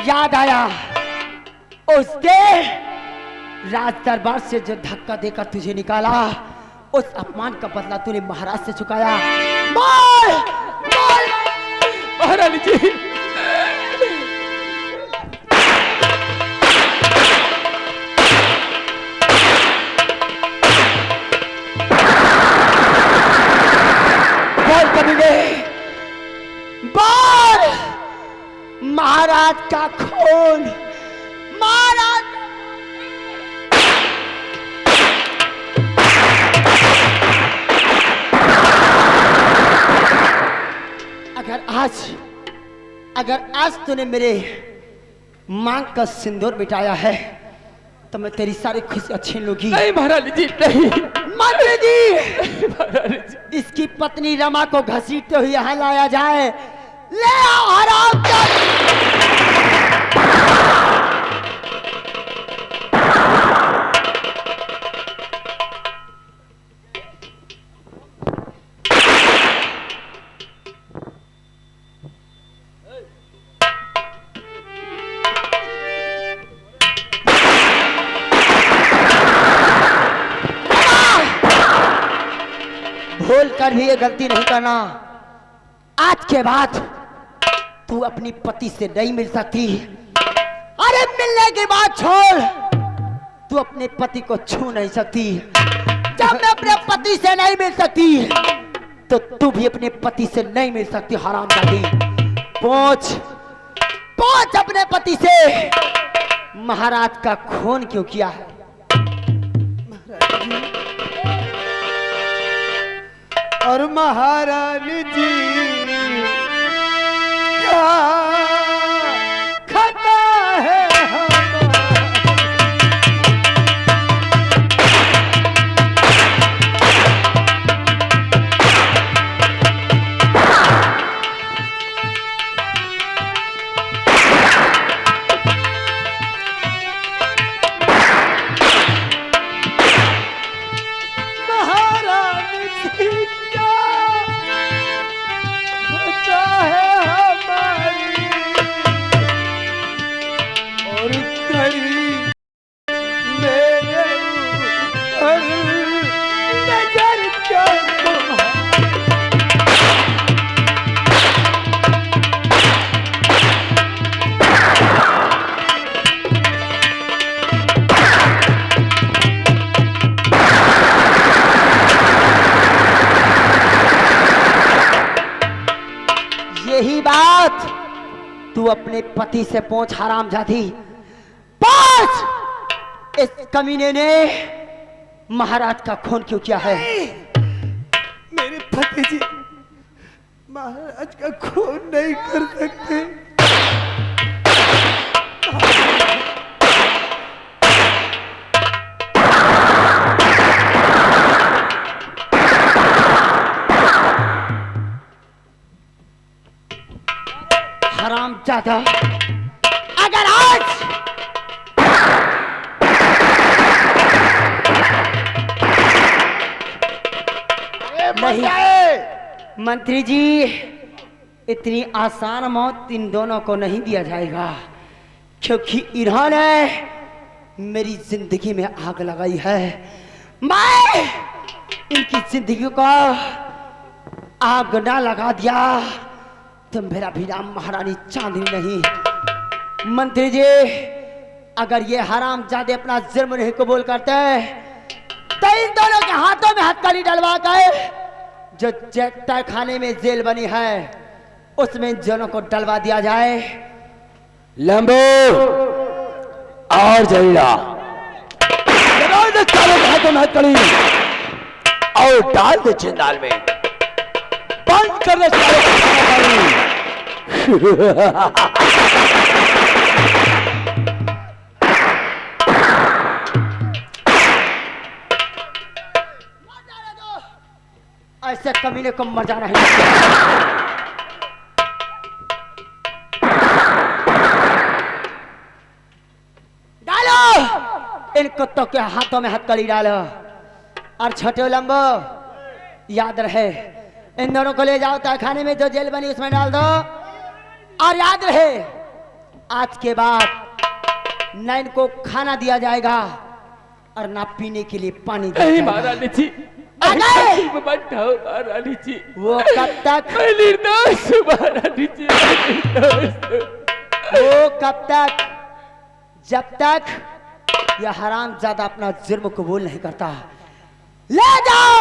याद आया उस दिन राज दरबार से जो धक्का देकर तुझे निकाला, उस अपमान का बदला तूने महाराज से चुकाया। बोल बोल महारानी जी, बोल कमीने, बोल महाराज का खून, महाराज अगर आज तूने मेरे मांग का सिंदूर मिटाया है तो मैं तेरी सारी खुशियां छीन लूंगी। नहीं महारानी जी, नहीं मंत्री जी, महारानी जी। इसकी पत्नी रमा को घसीटते हुए यहाँ लाया जाए। ले आओ हराम भूल कर भी ये गलती नहीं करना। आज के बाद तू अपनी पति से नहीं मिल सकती। अरे मिलने के बाद छोड़, तू अपने पति को छू नहीं सकती। जब मैं अपने पति से नहीं मिल सकती तो तू भी अपने पति से नहीं मिल सकती। हरामजादी, पहुंच पहुंच अपने पति से। महाराज का खून क्यों किया है? और महारानी जी क्या खता है तू अपने पति से पूछ। हरामजादी, पूछ इस कमीने ने महाराज का खून क्यों किया है? मेरे पति जी महाराज का खून नहीं कर सकते। हरामजादा, अगर आज नहीं, मंत्री जी इतनी आसान मौत इन दोनों को नहीं दिया जाएगा, क्योंकि इन्होंने मेरी जिंदगी में आग लगाई है। मैं इनकी जिंदगी को आग ना लगा दिया तो मेरा भी नाम महारानी चांदनी नहीं। मंत्री जी, अगर ये हरामजादे अपना जुर्म नहीं कबूल करते तो इन दोनों के हाथों में हथकड़ी डलवा कर जो तय खाने में जेल बनी है उसमें इन दोनों को डलवा दिया जाए। लंबो और जहीरा, हाथों में हथकड़ी और डाल दे चंदाल में, बंद कर दे सारे। ऐसे कमीने को मर जाना है। डालो इन कुत्तों के हाथों में हथकड़ी डालो। और छोटे लंबो, याद रहे इन दोनों को ले जाओ तहखाने में जो जेल बनी उसमें डाल दो। और याद रहे आज के बाद न इनको खाना दिया जाएगा और ना पीने के लिए पानी दिया नहीं जाएगा। महारानी जी, अरे! मत हो महारानी जी। वो कब तक मैं निर्दोष हूँ महारानी जी, मैं निर्दोष हूँ। वो कब तक, जब तक यह हरामजादा अपना जुर्म कबूल नहीं करता। ले जाओ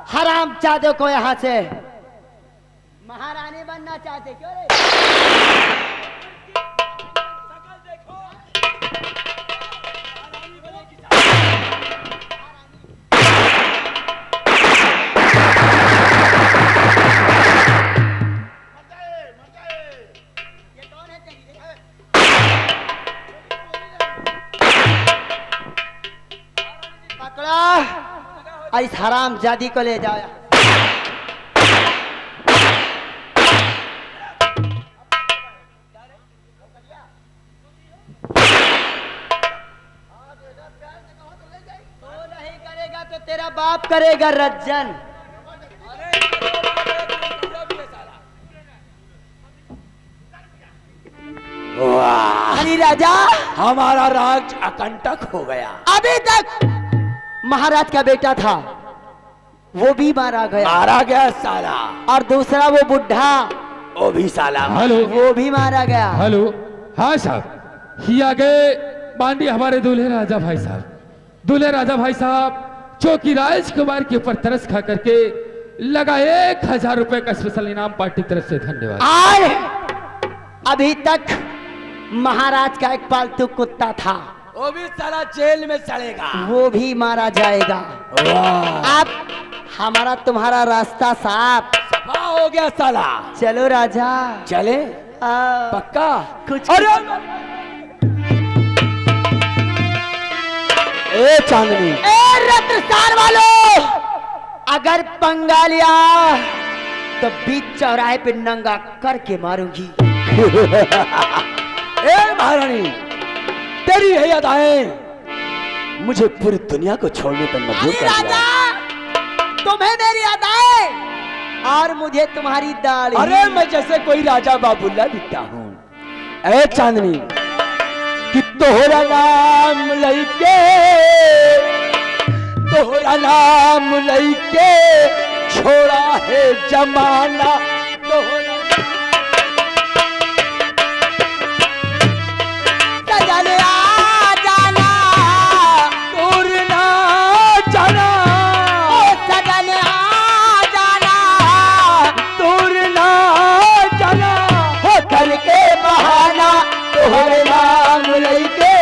हरामजादे को यहाँ से। महारानी बनना चाहते क्यों रे? पकड़ा और इस हरामजादी को ले जाओ। तो नहीं करेगा तो तेरा बाप करेगा रज्जन। वाह, अरे राजा, हमारा राज अकंटक हो गया। अभी तक महाराज का बेटा था, वो भी मारा गया। मारा गया साला, और दूसरा वो बुढ़ा, वो भी साला। हेलो वो भी मारा गया। हेलो, हाँ साहब, ही आ गए बांडी हमारे दूल्हे राजा भाई साहब। दूल्हे राजा भाई साहब जो कि राजकुमार के ऊपर तरस खा करके लगा 1000 रुपए का स्पेशल इनाम पार्टी की तरफ से। धन्यवाद। और अभी तक महाराज का एक पालतू कुत्ता था, वो भी साला जेल में सड़ेगा। वो भी मारा जाएगा। वाह, अब हमारा तुम्हारा रास्ता साफ। सफा हो गया साला। चलो राजा, चले आओ। पक्का। कुछ अरे ए चांदनी, ए रत्नसार वालों, अगर पंगा लिया तो बीच चौराहे पे नंगा करके मारूंगी। ए महारानी, तेरी यही अदाएं मुझे पूरी दुनिया को छोड़ने पर मजबूर अरे कर राजा, दिया। तुम्हें मेरी अदाएं और मुझे तुम्हारी दाढ़ी। अरे मैं जैसे कोई राजा बाबुल्ला दिखता हूँ। ए चांदनी, कि तोहरा नाम लइके, तोहरा नाम लइके छोड़ा है जमाना। तोहरा सजन आ जाना, दूर ना जाना, ओ सजन आ जाना, दूर ना जाना, हो करके बहाना तोहरे नाम लइके।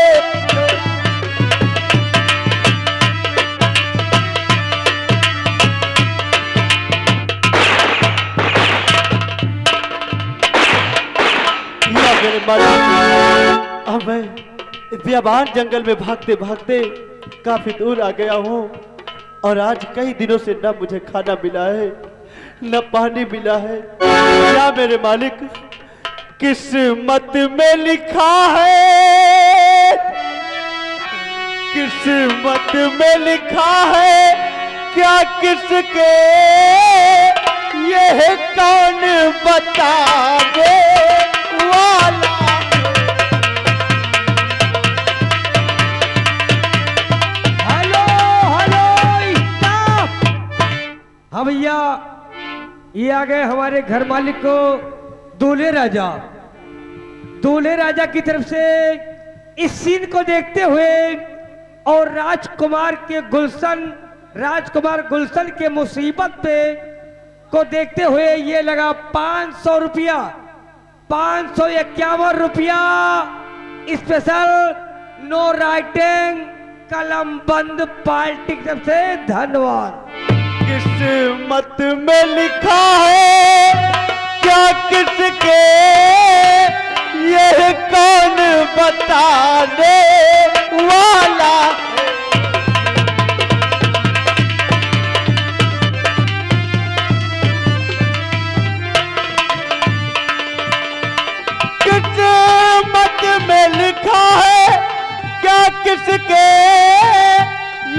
मेरे मालिक, अब मैं इस बियाबान जंगल में भागते भागते काफी दूर आ गया हूँ और आज कई दिनों से न मुझे खाना मिला है न पानी मिला है। क्या मेरे मालिक किस्मत में लिखा है, किस्मत में लिखा है क्या किसके, यह कौन बतावे वाला। Hello hello staff. हाँ भैया, ये आ गए हमारे घर मालिक को दूल्हे राजा। दूल्हे राजा की तरफ से इस सीन को देखते हुए और राजकुमार गुलशन के मुसीबत पे को देखते हुए ये लगा 500 रुपया, 551 रुपया स्पेशल नो राइटिंग कलम बंद पार्टी की तरफ से। धन्यवाद। किस्मत में लिखा है क्या किसके, यह कौन बताने वाला। किस्मत में लिखा है क्या किसके,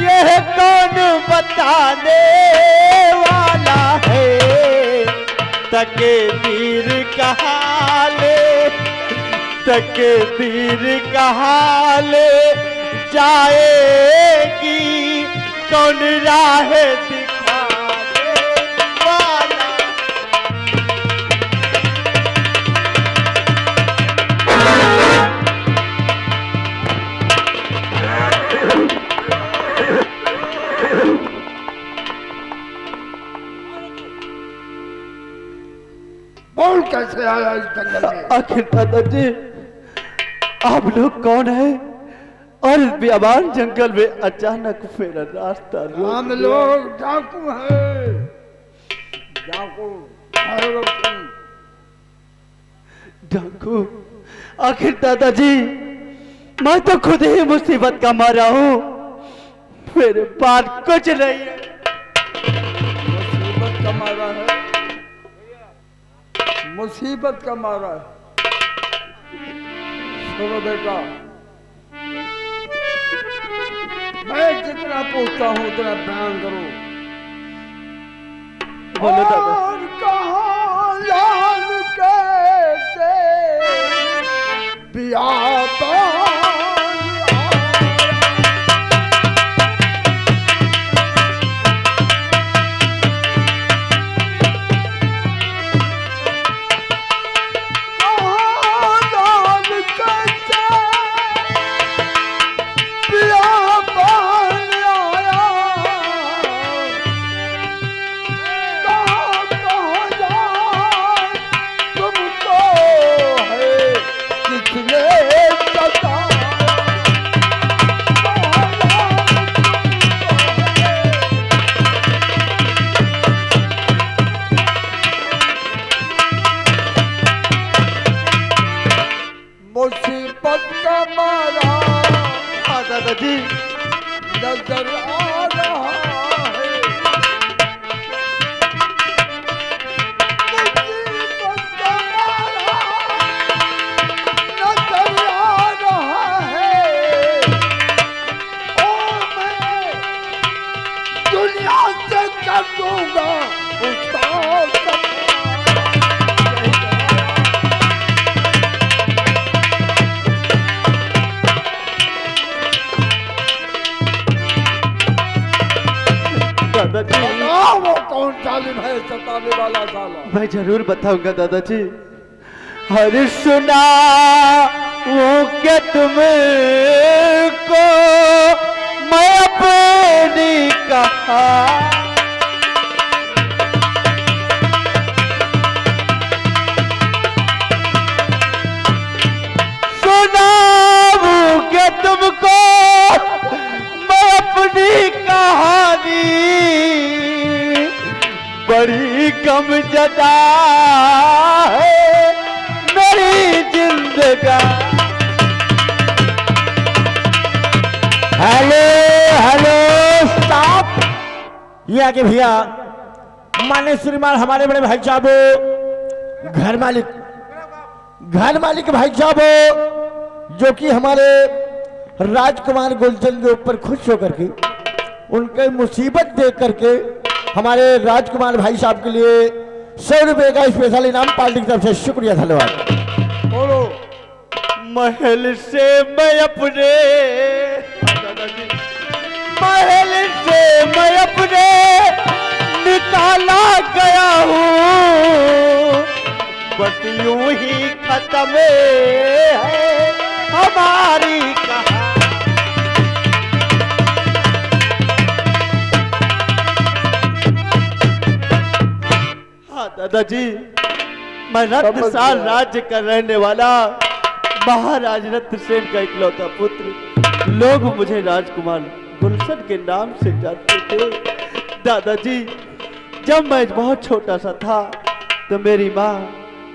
यह कौन बताने वाला है। तकदीर का हाल, तकदीर कहाँ ले जाएगी, कौन राह दिखाने वाला। बोल कैसे आया इस जंगल में? आखिर दादाजी आप लोग कौन है और इस बियाबान जंगल में अचानक मेरा रास्ता रोक हम दिया? लोग डाकू हैं, डाकू भैरव सिंह। डाकू? आखिर दादाजी मैं तो खुद ही मुसीबत का मारा हूँ, मेरे पास कुछ नहीं है। मुसीबत का मारा है, मुसीबत का मारा है। सुनो बेटा, मैं जितना पूछता हूँ उतना बयान करो। बोलो दादा। और कहाँ लाल कैसे बियाबान मुसीबत का मारा दादाजी नजर आ रहा है। मुसीबत का मारा नजर आ रहा है। और मैं दुनिया से कर दूंगा उसका सफाया। दादाजी बताओ वो कौन जालिम है सताने वाला साला। मैं जरूर बताऊंगा दादाजी। अरे सुना वो क्या तुमको मैं अपनी कहा, सुना वो क्या तुमको मैं अपनी कहानी, बड़ी गम जदा है मेरी जिंदगानी। Hello hello stop. ये आगे भैया माने श्रीमान हमारे बड़े भाई साहब घर मालिक भाई साहब जो कि हमारे राजकुमार गुलचंद के ऊपर खुश होकर के उनके मुसीबत देख करके हमारे राजकुमार भाई साहब के लिए 100 रुपए का स्पेशल इनाम पार्टी की तरफ से शुक्रिया धन्यवाद। बोलो। महल से मैं अपने महल से मैं अपने निकाला गया हूँ, बस यूं ही खत्म है हमारी कहानी। हाँ दादाजी, मैं रत्नसाल राज्य का रहने वाला महाराज रत्नसेन का इकलौता पुत्र, लोग मुझे राजकुमार गुलशन के नाम से जानते थे। दादाजी, जब मैं बहुत छोटा सा था तो मेरी माँ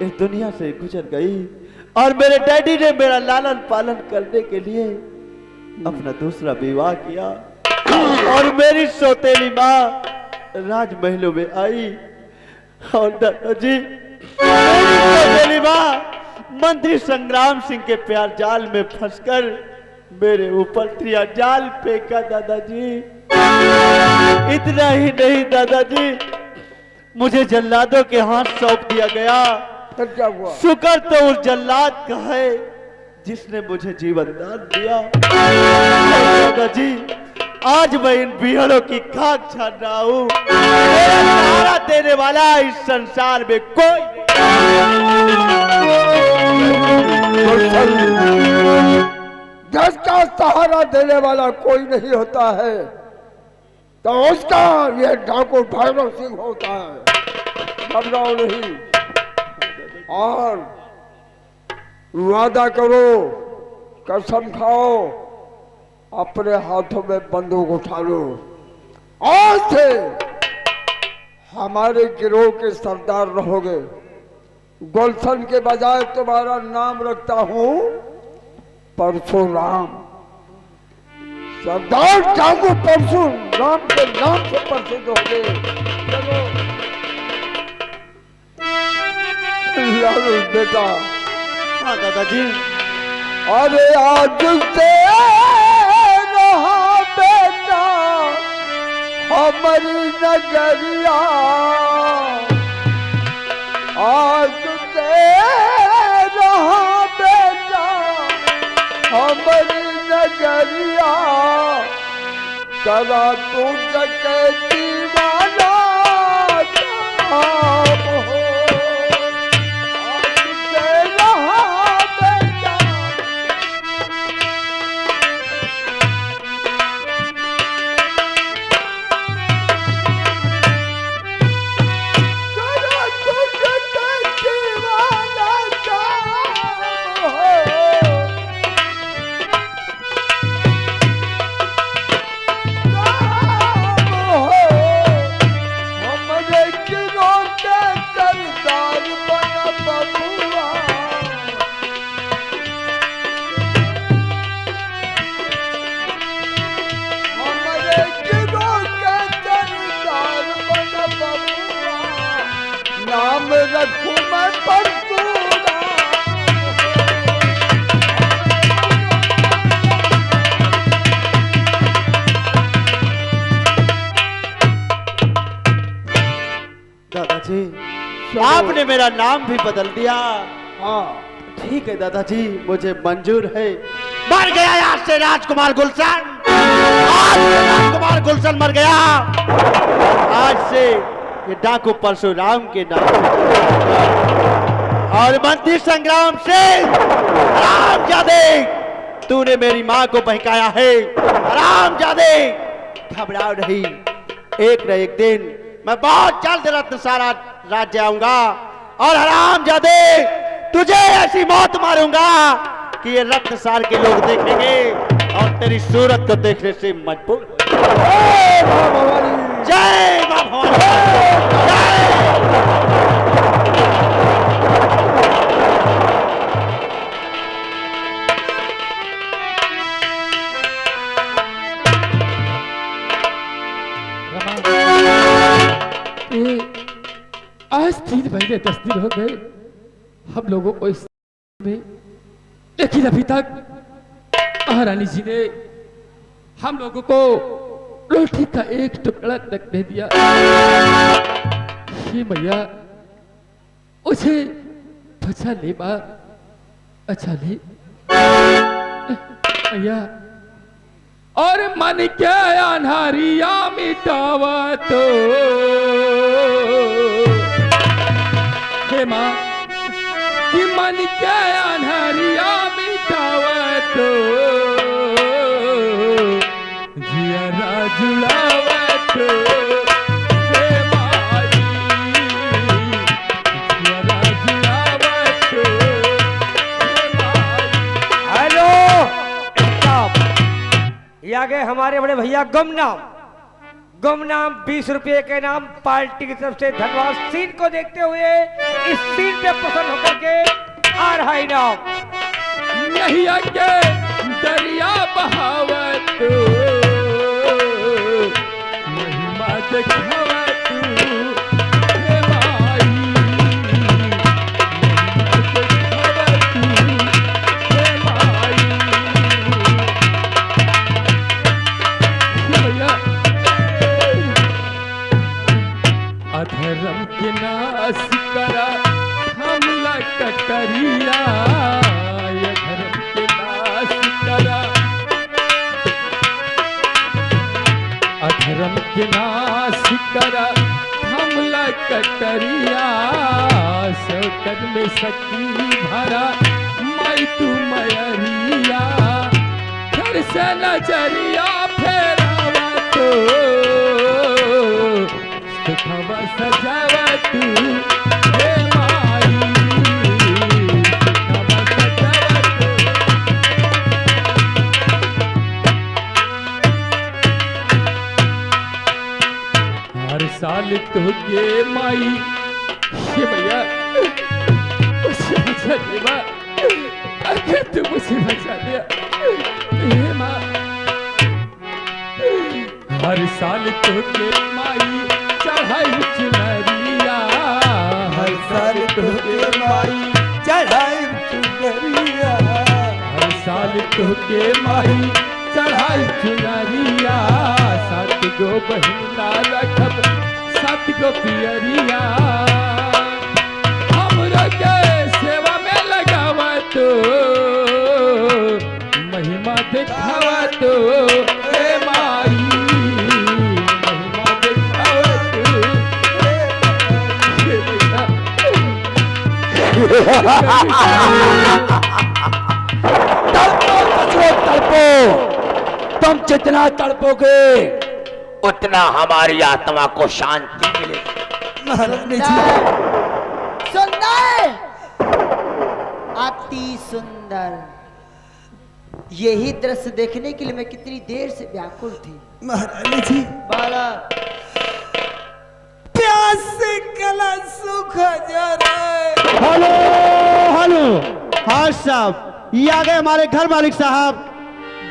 इस दुनिया से गुजर गई और मेरे डैडी ने मेरा लालन पालन करने के लिए अपना दूसरा विवाह किया और मेरी सौतेली माँ राजमहलों में आई। और दादाजी, मेरी सौतेली माँ मंत्री संग्राम सिंह के प्यार जाल में फंसकर मेरे ऊपर त्रिया जाल फेंका। दादाजी, इतना ही नहीं दादाजी, मुझे जल्लादों के हाथ सौंप दिया गया। फिर क्या हुआ? शुक्र तो उस जल्लाद का है जिसने मुझे जीवन दान दिया। दादाजी आज मैं इन बिहड़ों की खाक छान रहा हूँ। मेरा सहारा देने वाला इस संसार में कोई जिसका सहारा देने वाला कोई नहीं होता है तो उसका ये डाकू भैरव सिंह होता है। घबराओ नहीं और वादा करो, कसम खाओ, अपने हाथों में बंदूक उठा लो। आज से हमारे गिरोह के सरदार रहोगे। गुलशन के बजाय तुम्हारा नाम रखता हूं परशुराम। सरदार डाकू परशुराम के नाम से प्रसिद्ध हो गए। चलो लालू बेटा। हाँ दादाजी। अरे आज से रहा बेटा हमारी नगरिया, आज से रहा बेटा हमारी नगरिया, करा तू डकैती वाला काम हो। आज से रहा बेटा करा तू डकैती वाला काम हो। हमरे किलो के सरदार बना बबुआ, हमरे किलो के सरदार बना बबुआ, नाम रखूं मैं परशुराम। दादाजी आपने मेरा नाम भी बदल दिया। हाँ ठीक है दादाजी, मुझे मंजूर है। मर गया आज से राजकुमार गुलशन। आज से राजकुमार गुलशन मर गया। आज से ये डाकू परशुराम के नाम और मंत्री संग्राम से हरामजादे, तूने मेरी माँ को बहकाया है। हरामजादे घबराओ नहीं, एक न एक दिन मैं बहुत जल्द रत्नसारा राज्य आऊंगा और हरामजादे तुझे ऐसी मौत मारूंगा कि ये रत्नसार के लोग देखेंगे और तेरी सूरत को देखने से मजबूर। जय मां भवानी। आज 3 महीने 10 दिन हो गए हम लोगों को इस में, लेकिन अभी तक महारानी जी ने हम लोगों को रोटी का एक टुकड़ा तक नहीं दिया। हे मैया उसे बचा ले मां, अच्छा ले मैया। और मन क्या अनहारिया मिटावा तो हे मां कि मन क्या अनहारिया मिटावा तो जिया जुड़ावा तो हे माई जिया जुड़ावा तो हे माई। Hello stop. ये आ गए हमारे बड़े भैया गुमनाम 20 रुपये के नाम पार्टी की तरफ से धन्यवाद। सीन को देखते हुए इस सीन पे पसंद होकर के आ रहा इनाम। नहीं आगे दरिया बहावत महिमा दिखावत हे माई महिमा दिखावत हे माई। भैया अधर्म के नाश करा हमला कटरिया, अधर्म के धर्म के नाश करा हमला कटरिया शौकत में शक्ति भरा माई तू मयरिया फिर से नजरिया फेरावा तो सुखवा सजावा तू हे माई सुखवा सजावा तू। हर साल तुझे माई ये भैया मुझे बचा दे माँ अगर तू मुझे बचा दिया हे माँ हर साल तुझे माई चढ़ाई चुनरिया हर साल तुझे माई चढ़ाई चुनरिया हर साल तुझे माई चढ़ाई चुनरिया सात गो बहिना रखब सात गो पियरिया हमरा के सेवा में लगावा तो महिमा दिखावा तो हे माई महिमा दिखावा तो हे भैया। तड़पो कचरो तड़पो, तुम जितना तड़पोगे उतना हमारी आत्मा को शांति मिलेगी। महारानी जी सुंदर, अति सुंदर। यही दृश्य देखने के लिए मैं कितनी देर से व्याकुल थी। महारानी जी बाला प्यास से गला सूखा जा रहा है। हेलो हेलो, हाँ साहब, ये आ गए हमारे घर मालिक साहब।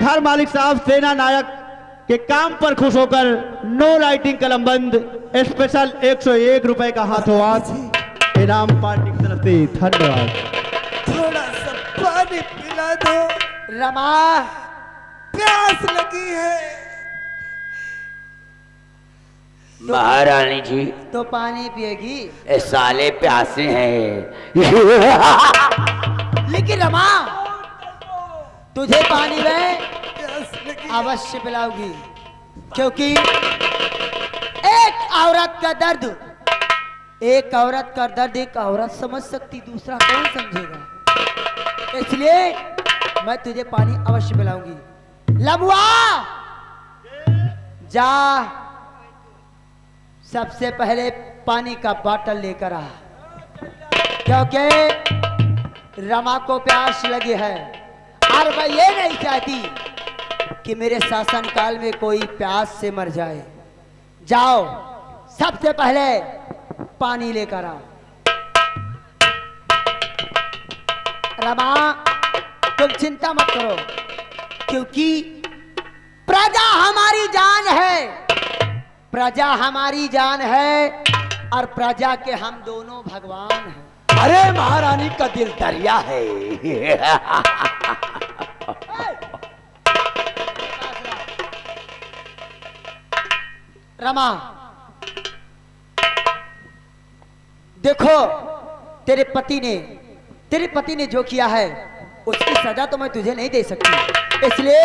घर मालिक साहब सेना नायक के काम पर खुश होकर नो लाइटिंग कलमबंद स्पेशल 101 रुपए का हाथों हाथ इनाम पार्टी की तरफ से धन्यवाद। थोड़ा सा पानी पिला दो, रमा, प्यास लगी है। महारानी जी तो पानी पिएगी। ये साले प्यासे हैं। लेकिन रमा, तुझे पानी में प्यास लगी। अवश्य पिलाऊंगी, क्योंकि एक औरत का दर्द एक औरत समझ सकती, दूसरा कौन समझेगा। इसलिए मैं तुझे पानी अवश्य पिलाऊंगी। लबुआ, जा सबसे पहले पानी का बोतल लेकर आ, क्योंकि रमा को प्यास लगी है और मैं ये नहीं चाहती कि मेरे शासन काल में कोई प्यास से मर जाए। जाओ सबसे पहले पानी लेकर आओ। रमा, तुम चिंता मत करो, क्योंकि प्रजा हमारी जान है, प्रजा हमारी जान है और प्रजा के हम दोनों भगवान हैं। अरे महारानी का दिल दरिया है। रमा, देखो तेरे पति ने जो किया है उसकी सजा तो मैं तुझे नहीं दे सकती, इसलिए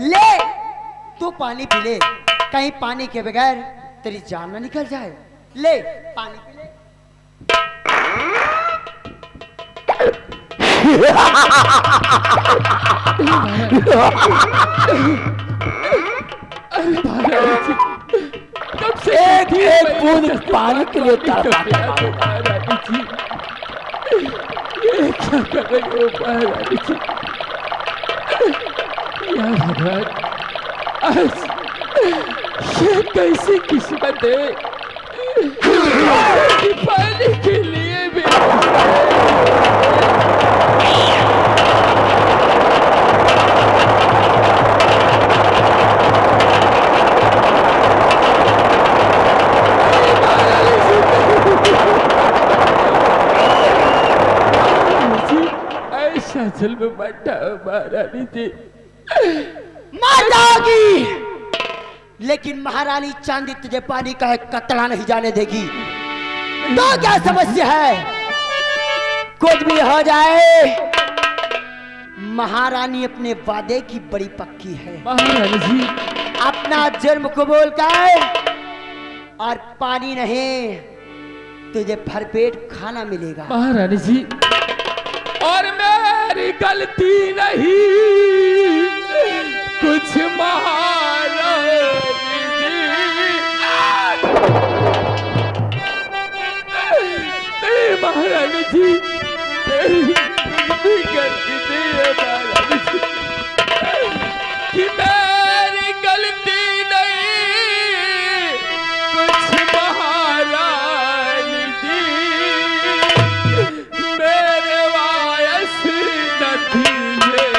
ले तू पानी पी ले, कहीं पानी के बगैर तेरी जान ना निकल जाए। ले पानी पी ले। एक एक बूंद पानी के लिए तड़पाता हूं। महारानी जी, ये क्या कर रही हो महारानी जी? या भगवान, आज ये कैसी किस्मत है कि पानी के लिए भी ऐसा जुल्म बैठा महारानी जी। मर जाओगी, लेकिन महारानी चांदी तुझे पानी का एक कतरा नहीं जाने देगी। तो क्या समस्या है? कुछ भी हो जाए, महारानी अपने वादे की बड़ी पक्की है। महारानी जी, अपना जुर्म कबूल कर और पानी नहीं तुझे भरपेट खाना मिलेगा। महारानी जी, और मेरी गलती नहीं कुछ महारानी जी, महारानी जी, मेरी गलती नहीं है महारानी जी, कि मेरी गलती नहीं कुछ महारानी जी, मेरे वायस नथी ये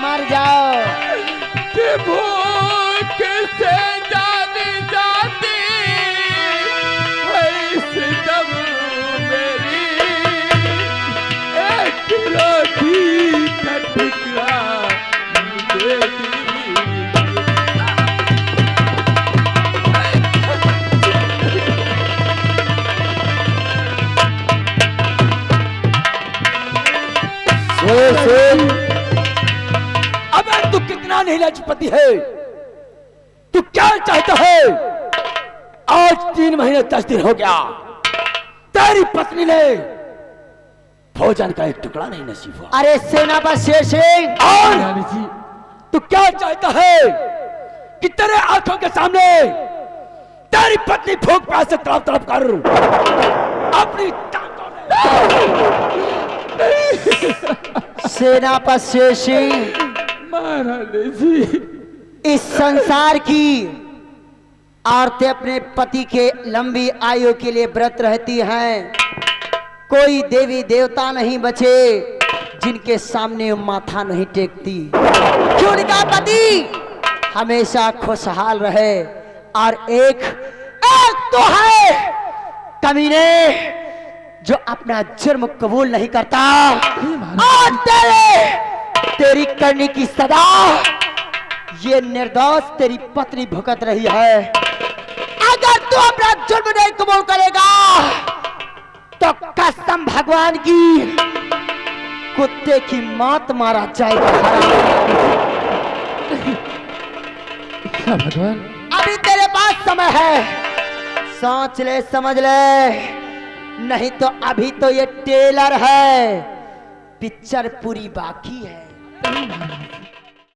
मर जाओ कि भूख से जाने जाती है इस दम मेरी एक रोटी का टुकड़ा दे अबे तू कितना निर्लजपति है, तू क्या चाहता है? आज 3 महीने 10 दिन हो गया, तेरी पत्नी ने भोजन का एक टुकड़ा नहीं नसीब हुआ। अरे सेनापति शेर सिंह, और महारानी जी, तू क्या चाहता है कि तेरे आंखों के सामने तेरी पत्नी भूख प्यास से तड़प तड़प कर अपनी सेनापति शेर सिंह, महारानी जी, इस संसार की औरतें अपने पति के लंबी आयु के लिए व्रत रहती हैं। कोई देवी देवता नहीं बचे जिनके सामने माथा नहीं टेकती। क्यों उनका पति हमेशा खुशहाल रहे। और एक तो है कमीने जो अपना जुर्म कबूल नहीं करता। और तेरी करने की सदा ये निर्दोष तेरी पत्नी भुगत रही है। अगर तू अपना जुर्म नहीं कबूल करेगा तो कसम भगवान की कुत्ते की मौत मारा जाएगा। क्या भगवान, अभी तेरे पास समय है, सोच ले समझ ले, नहीं तो अभी तो ये टेलर है, पिक्चर पूरी बाकी है।